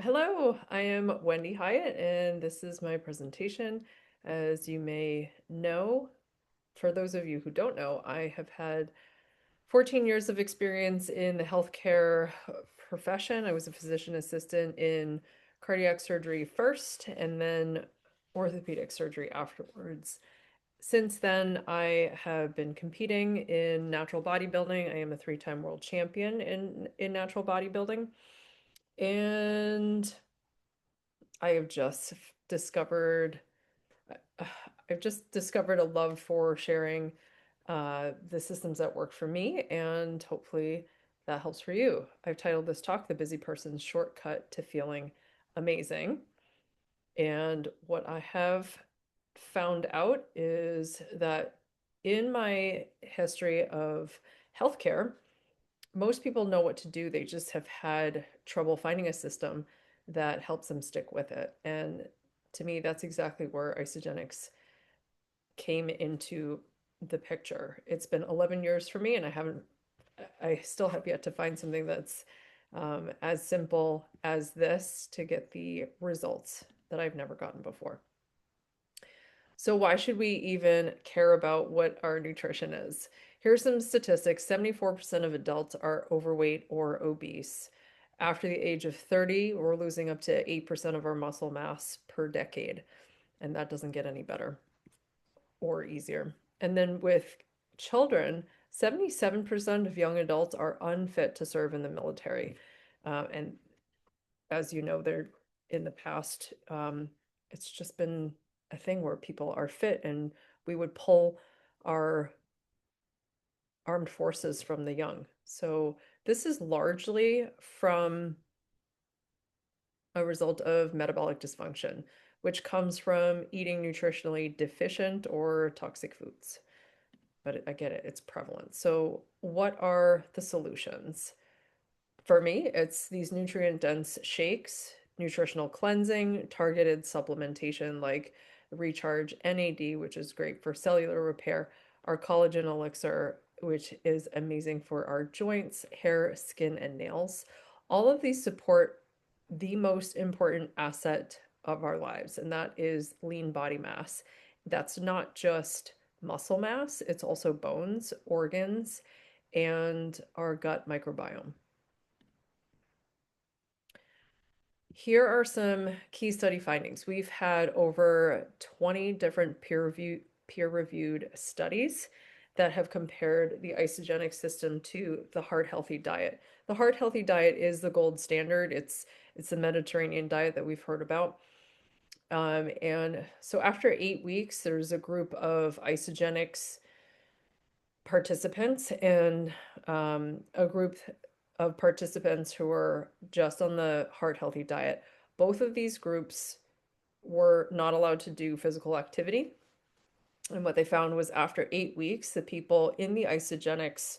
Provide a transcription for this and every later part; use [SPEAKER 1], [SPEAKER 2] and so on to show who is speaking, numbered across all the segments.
[SPEAKER 1] Hello, I am Wendy Hyatt, and this is my presentation. As you may know, for those of you who don't know, I have had 14 years of experience in the healthcare profession. I was a physician assistant in cardiac surgery first, and then orthopedic surgery afterwards. Since then, I have been competing in natural bodybuilding. I am a three-time world champion in natural bodybuilding. And I have just discovered uh, I've just discovered a love for sharing the systems that work for me, and hopefully that helps for you. I've titled this talk The Busy Person's Shortcut to Feeling Amazing. And what I have found out is that in my history of healthcare, most people know what to do. They just have had trouble finding a system that helps them stick with it. And to me, that's exactly where Isagenix came into the picture. It's been 11 years for me, and I still have yet to find something that's as simple as this to get the results that I've never gotten before. So why should we even care about what our nutrition is? Here's some statistics. 74% of adults are overweight or obese. After the age of 30, we're losing up to 8% of our muscle mass per decade, and that doesn't get any better or easier. And then with children, 77% of young adults are unfit to serve in the military. And as you know, they're in the past, it's just been a thing where people are fit, and we would pull our armed forces from the young. So this is largely from a result of metabolic dysfunction, which comes from eating nutritionally deficient or toxic foods. But I get it, it's prevalent. So what are the solutions? For me, it's these nutrient-dense shakes, nutritional cleansing, targeted supplementation like Recharge NAD, which is great for cellular repair, our collagen elixir, which is amazing for our joints, hair, skin, and nails. All of these support the most important asset of our lives, and that is lean body mass. That's not just muscle mass, it's also bones, organs, and our gut microbiome. Here are some key study findings. We've had over 20 different peer-reviewed studies that have compared the isogenic system to the Heart Healthy diet. The Heart Healthy diet is the gold standard. It's the Mediterranean diet that we've heard about. And so after 8 weeks, there's a group of isogenics participants and a group of participants who were just on the Heart Healthy diet. Both of these groups were not allowed to do physical activity. And what they found was after 8 weeks, the people in the isogenics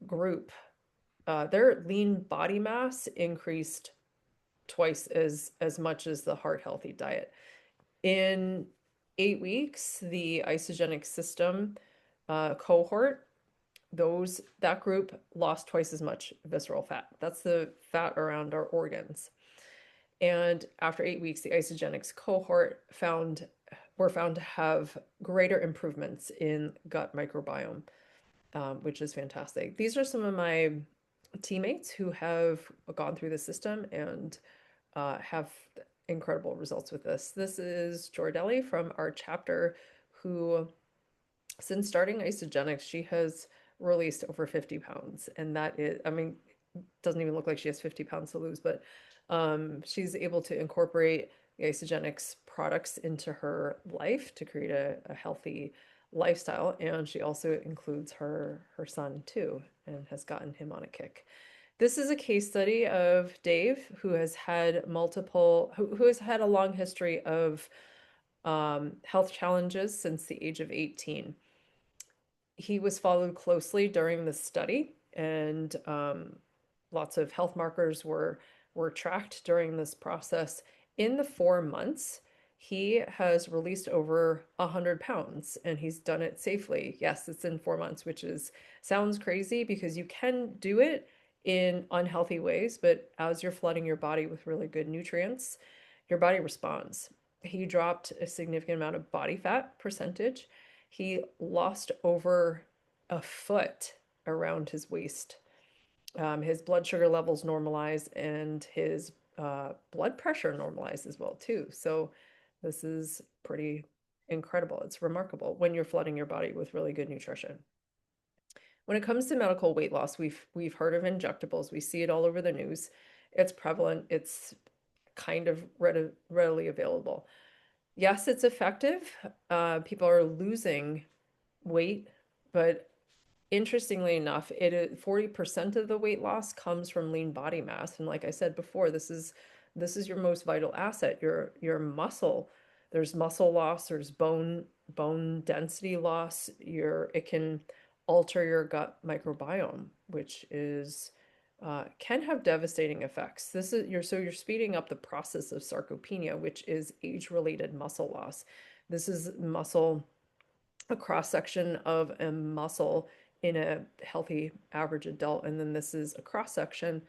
[SPEAKER 1] group, their lean body mass increased twice as much as the Heart Healthy diet. In 8 weeks, the isogenic system cohort, that group lost twice as much visceral fat. That's the fat around our organs. And after 8 weeks, the isogenics cohort were found to have greater improvements in gut microbiome, which is fantastic. These are some of my teammates who have gone through the system and have incredible results with this. This is Jordelli from our chapter, who, since starting Isagenix, she has released over 50 pounds. And that is, I mean, doesn't even look like she has 50 pounds to lose, but she's able to incorporate the Isagenix products into her life to create a healthy lifestyle. And she also includes her son too, and has gotten him on a kick. This is a case study of Dave, who has had who has had a long history of health challenges since the age of 18. He was followed closely during the study, and lots of health markers were tracked during this process. In the 4 months, he has released over 100 pounds, and he's done it safely. Yes, it's in 4 months, which is sounds crazy because you can do it in unhealthy ways, but as you're flooding your body with really good nutrients, your body responds. He dropped a significant amount of body fat percentage. He lost over a foot around his waist. His blood sugar levels normalized and his blood pressure normalized as well too. So this is pretty incredible. It's remarkable when you're flooding your body with really good nutrition. When it comes to medical weight loss, we've heard of injectables. We see it all over the news. It's prevalent. It's kind of readily available. Yes, it's effective. People are losing weight, but interestingly enough, it is 40% of the weight loss comes from lean body mass. And like I said before, this is your most vital asset, your muscle. There's muscle loss, there's bone density loss. It can alter your gut microbiome, which is can have devastating effects. You're speeding up the process of sarcopenia, which is age-related muscle loss. This is muscle, a cross section of a muscle in a healthy average adult, and then this is a cross section.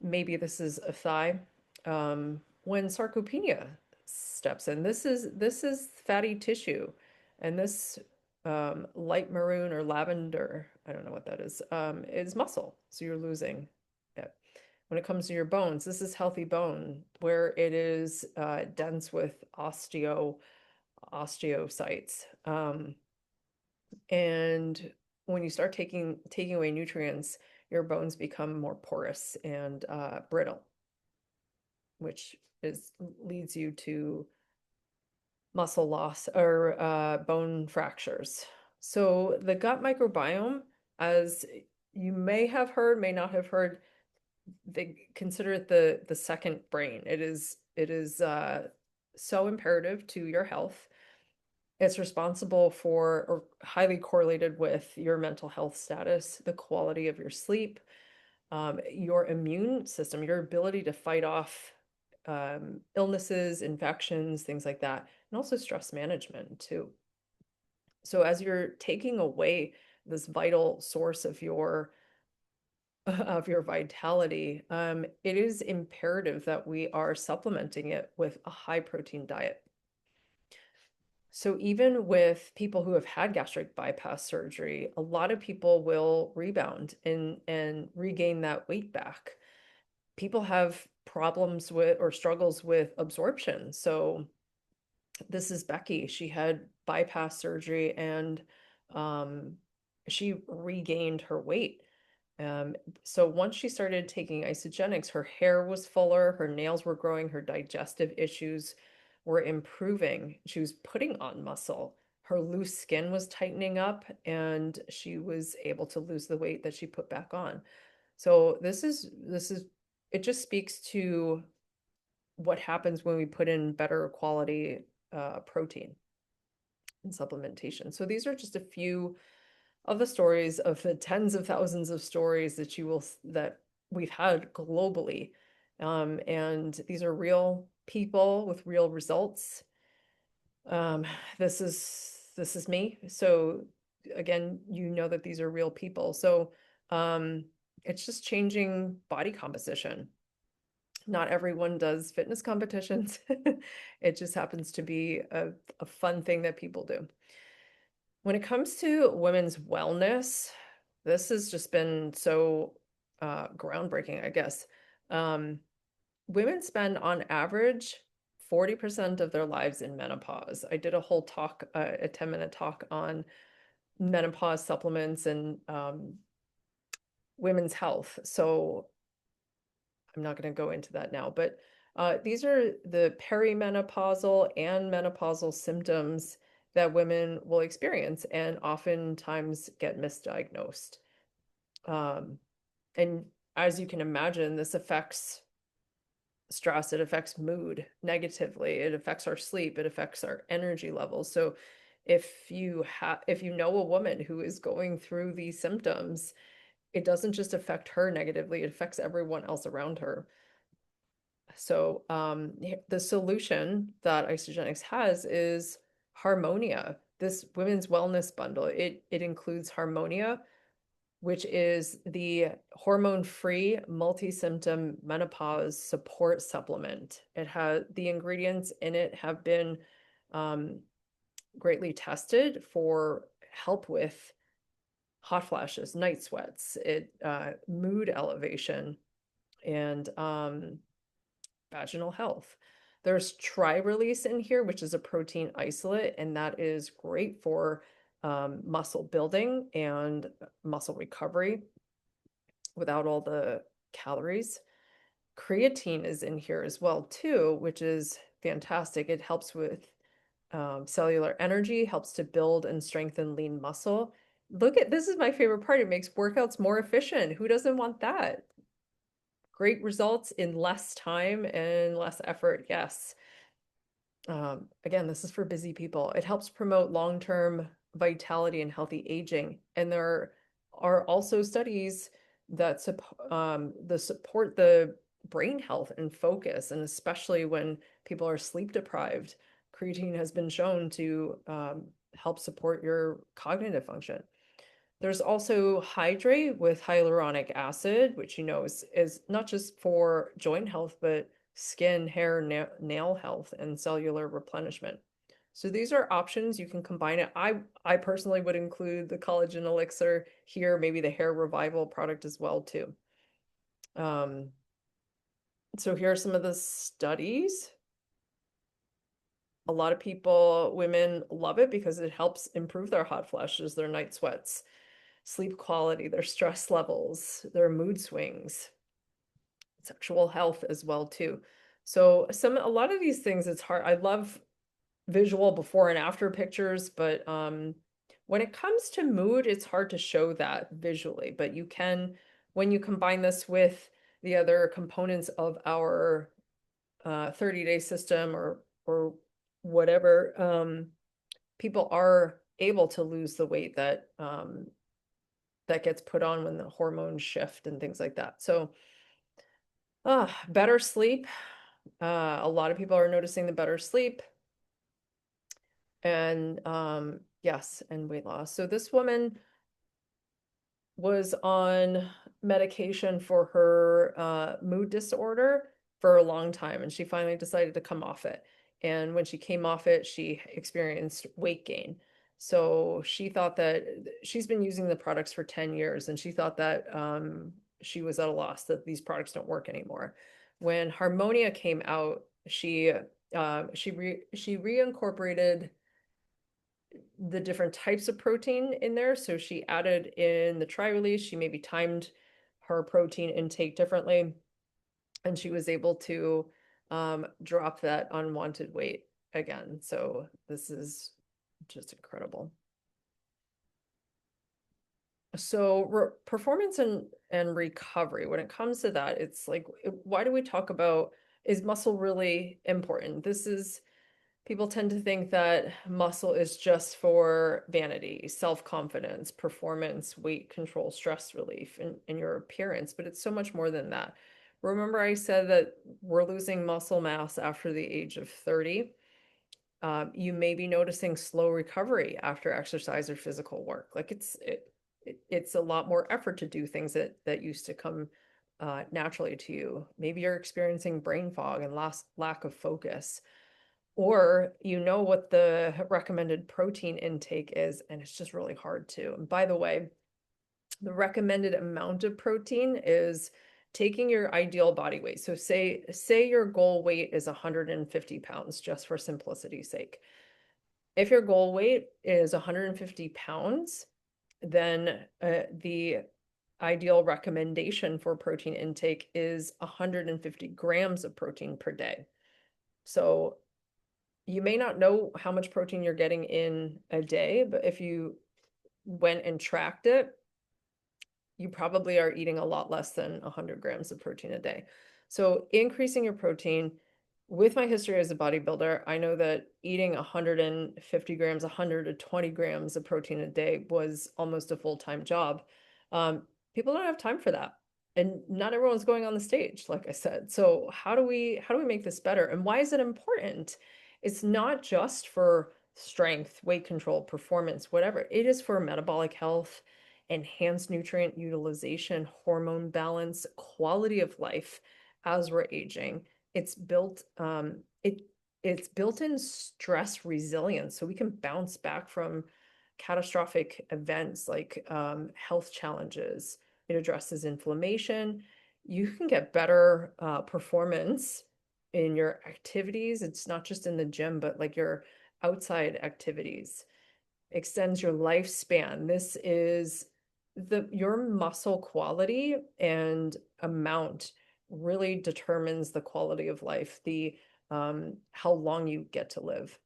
[SPEAKER 1] Maybe this is a thigh. When sarcopenia steps in, this is fatty tissue, and this light maroon or lavender, I don't know what that is muscle. So you're losing it. When it comes to your bones, this is healthy bone where it is dense with osteocytes. And when you start taking away nutrients, your bones become more porous and brittle, which leads you to muscle loss or bone fractures. So the gut microbiome, as you may have heard, may not have heard, they consider it the second brain. It is so imperative to your health. It's responsible for or highly correlated with your mental health status, the quality of your sleep, your immune system, your ability to fight off illnesses, infections, things like that, and also stress management too. So as you're taking away this vital source of your vitality, it is imperative that we are supplementing it with a high protein diet. So even with people who have had gastric bypass surgery, a lot of people will rebound and regain that weight back. People have problems with or struggles with absorption. So this is Becky. She had bypass surgery and um, she regained her weight. So once she started taking Isagenix, her hair was fuller, her nails were growing, her digestive issues were improving. She was putting on muscle. Her loose skin was tightening up, and she was able to lose the weight that she put back on. So this is it just speaks to what happens when we put in better quality protein and supplementation. So these are just a few of the stories of the tens of thousands of stories that we've had globally. And these are real people with real results. Um, this is me. So again, you know that these are real people. So um, it's just changing body composition. Not everyone does fitness competitions. It just happens to be a fun thing that people do. When it comes to women's wellness, this has just been so groundbreaking, I guess. Um, Women spend on average 40% of their lives in menopause. I did a whole talk, a 10-minute talk on menopause supplements and women's health. So I'm not going to go into that now, but these are the perimenopausal and menopausal symptoms that women will experience and oftentimes get misdiagnosed. Um, and as you can imagine, this affects stress, it affects mood negatively, it affects our sleep, it affects our energy levels. So if you know a woman who is going through these symptoms, it doesn't just affect her negatively, it affects everyone else around her. So the solution that Isagenix has is Harmonia, this women's wellness bundle. It includes Harmonia, which is the hormone-free multi-symptom menopause support supplement. It has the ingredients in it have been um, greatly tested for help with hot flashes, night sweats, mood elevation, and vaginal health. There's Tri-Release in here, which is a protein isolate, and that is great for muscle building and muscle recovery without all the calories. Creatine is in here as well too, which is fantastic. It helps with cellular energy, helps to build and strengthen lean muscle. Look at this is my favorite part. It makes workouts more efficient. Who doesn't want that? Great results in less time and less effort. Yes. Again, this is for busy people. It helps promote long-term vitality and healthy aging. And there are also studies that support the brain health and focus, and especially when people are sleep deprived, creatine has been shown to help support your cognitive function. There's also Hydrate with hyaluronic acid, which is not just for joint health, but skin, hair, nail health, and cellular replenishment. So these are options you can combine it. I personally would include the collagen elixir here, maybe the hair revival product as well too. Um, so here are some of the studies. A lot of people, women love it because it helps improve their hot flashes, their night sweats, sleep quality, their stress levels, their mood swings, sexual health as well too. So a lot of these things, it's hard. I love visual before and after pictures, but when it comes to mood, it's hard to show that visually. But you can, when you combine this with the other components of our 30-day system or whatever, people are able to lose the weight that gets put on when the hormones shift and things like that. So, better sleep. A lot of people are noticing the better sleep. And yes, and weight loss. So this woman was on medication for her mood disorder for a long time, and she finally decided to come off it. And when she came off it, she experienced weight gain. So she thought that she's been using the products for 10 years, and she thought that she was at a loss, that these products don't work anymore. When Harmonia came out, she reincorporated the different types of protein in there. So she added in the Tri-Release, she maybe timed her protein intake differently, and she was able to drop that unwanted weight again. So this is just incredible. So performance and recovery, when it comes to that, it's like, why do we talk about, is muscle really important? People tend to think that muscle is just for vanity, self-confidence, performance, weight control, stress relief, and your appearance, but it's so much more than that. Remember I said that we're losing muscle mass after the age of 30. You may be noticing slow recovery after exercise or physical work. Like it's a lot more effort to do things that used to come naturally to you. Maybe you're experiencing brain fog and lack of focus, or you know what the recommended protein intake is, and it's just really hard to. And by the way, the recommended amount of protein is taking your ideal body weight. So say your goal weight is 150 pounds, just for simplicity's sake. If your goal weight is 150 pounds, then the ideal recommendation for protein intake is 150 grams of protein per day. So you may not know how much protein you're getting in a day, but if you went and tracked it, you probably are eating a lot less than 100 grams of protein a day. So increasing your protein, with my history as a bodybuilder, I know that eating 150 grams, 120 grams of protein a day was almost a full-time job. People don't have time for that. And not everyone's going on the stage, like I said. So how do we make this better? And why is it important? It's not just for strength, weight control, performance, whatever. It is for metabolic health. enhanced nutrient utilization, hormone balance, quality of life as we're aging. It's built it's built-in stress resilience, so we can bounce back from catastrophic events like health challenges. It addresses inflammation. You can get better performance in your activities. It's not just in the gym, but like your outside activities. Extends your lifespan. This is your muscle quality and amount really determines the quality of life, the how long you get to live.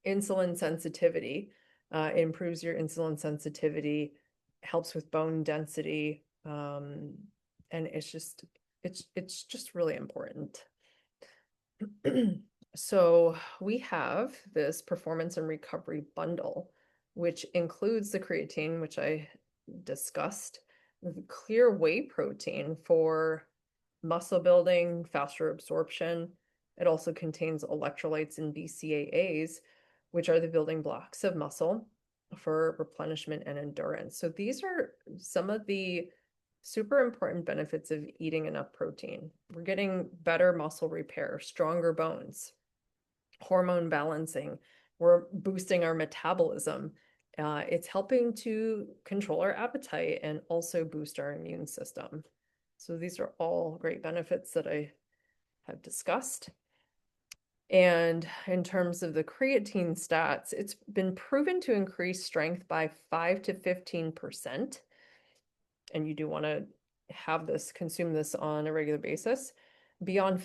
[SPEAKER 1] Insulin sensitivity improves your insulin sensitivity, helps with bone density, and it's just really important. So we have this performance and recovery bundle, which includes the creatine, which I discussed, clear whey protein for muscle building, faster absorption. It also contains electrolytes and BCAAs, which are the building blocks of muscle for replenishment and endurance. So these are some of the super important benefits of eating enough protein. We're getting better muscle repair, stronger bones, hormone balancing. We're boosting our metabolism. It's helping to control our appetite and also boost our immune system. So these are all great benefits that I have discussed. And in terms of the creatine stats, it's been proven to increase strength by 5 to 15%. And you do want to have this, consume this on a regular basis. Beyond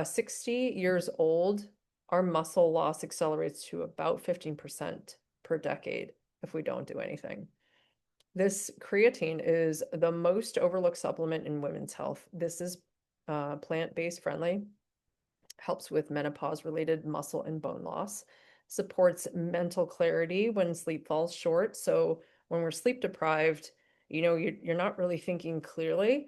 [SPEAKER 1] 60 years old, our muscle loss accelerates to about 15% per decade if we don't do anything. This creatine is the most overlooked supplement in women's health. This is plant-based friendly, helps with menopause-related muscle and bone loss, supports mental clarity when sleep falls short. So when we're sleep deprived, you're not really thinking clearly,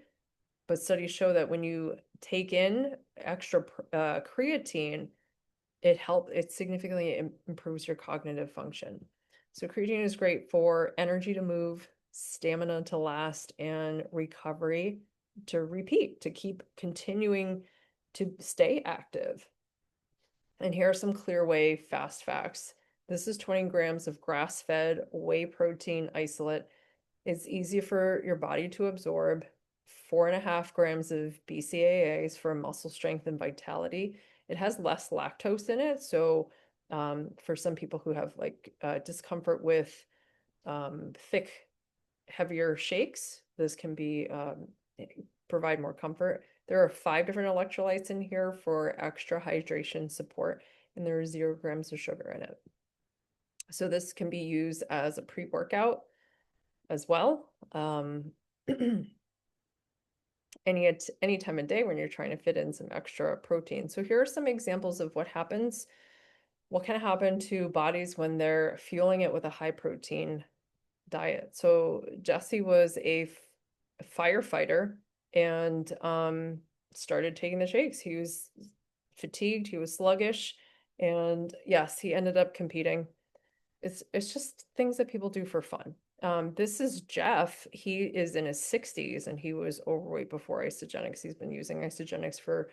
[SPEAKER 1] but studies show that when you take in extra creatine, it significantly improves your cognitive function. So creatine is great for energy to move, stamina to last, and recovery to repeat, to keep continuing to stay active. And here are some Clearway fast facts. This is 20 grams of grass-fed whey protein isolate. It's easy for your body to absorb. 4.5 grams of BCAAs for muscle strength and vitality. It has less lactose in it, so for some people who have like discomfort with thick, heavier shakes, this can be provide more comfort. There are 5 different electrolytes in here for extra hydration support, and there are 0 grams of sugar in it. So this can be used as a pre-workout as well. Any time of day when you're trying to fit in some extra protein. So here are some examples of what can happen to bodies when they're fueling it with a high protein diet. So Jesse was a firefighter and started taking the shakes. He was fatigued, he was sluggish, and yes, he ended up competing. It's just things that people do for fun. This is Jeff. He is in his 60s and he was overweight before Isagenix. He's been using Isagenix for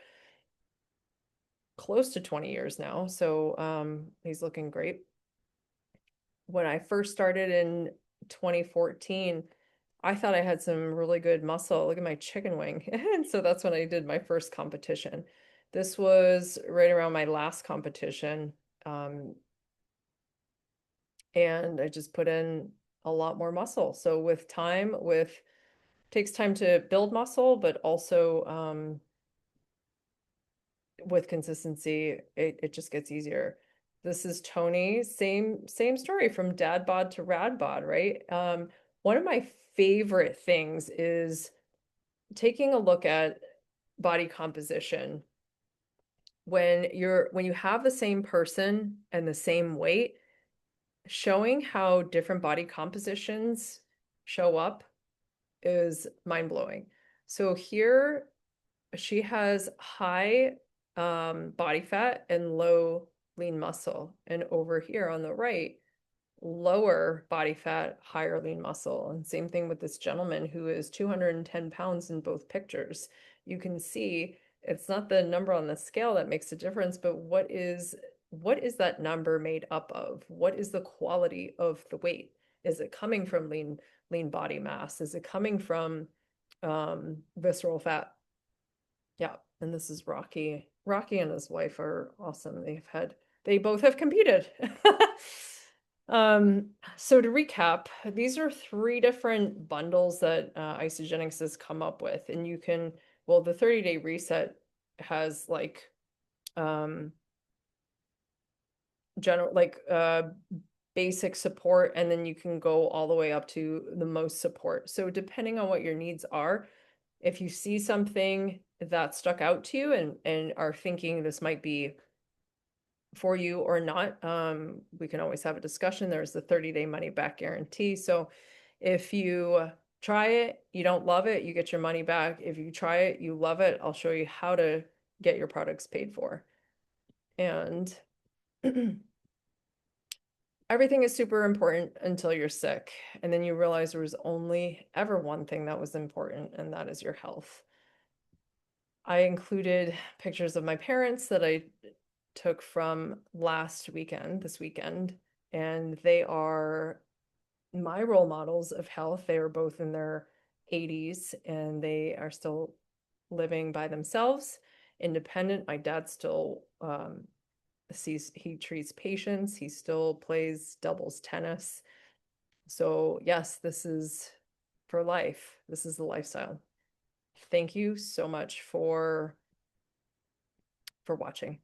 [SPEAKER 1] close to 20 years now. So he's looking great. When I first started in 2014, I thought I had some really good muscle. Look at my chicken wing. And so that's when I did my first competition. This was right around my last competition. And I just put in a lot more muscle. So with time, takes time to build muscle, but also with consistency, it just gets easier. This is Tony, same story from dad bod to rad bod, right? One of my favorite things is taking a look at body composition. When you have the same person and the same weight, showing how different body compositions show up is mind-blowing. So here she has high body fat and low lean muscle. And over here on the right, lower body fat, higher lean muscle. And same thing with this gentleman who is 210 pounds in both pictures. You can see it's not the number on the scale that makes a difference, but what is that number made up of? What is the quality of the weight? Is it coming from lean body mass? Is it coming from visceral fat? Yeah, and this is Rocky. Rocky and his wife are awesome. They both have competed. So to recap, these are 3 different bundles that Isagenix has come up with, and you can, well, the 30-day reset has like general basic support, and then you can go all the way up to the most support. So depending on what your needs are, if you see something that stuck out to you and are thinking this might be for you or not, we can always have a discussion. There's the 30-day money back guarantee. So if you try it, you don't love it, you get your money back. If you try it, you love it, I'll show you how to get your products paid for. And everything is super important until you're sick. And then you realize there was only ever one thing that was important, and that is your health. I included pictures of my parents that I took from this weekend, and they are my role models of health. They are both in their 80s and they are still living by themselves, independent. My dad still he treats patients, he still plays doubles tennis. So yes, this is for life. This is the lifestyle. Thank you so much for watching.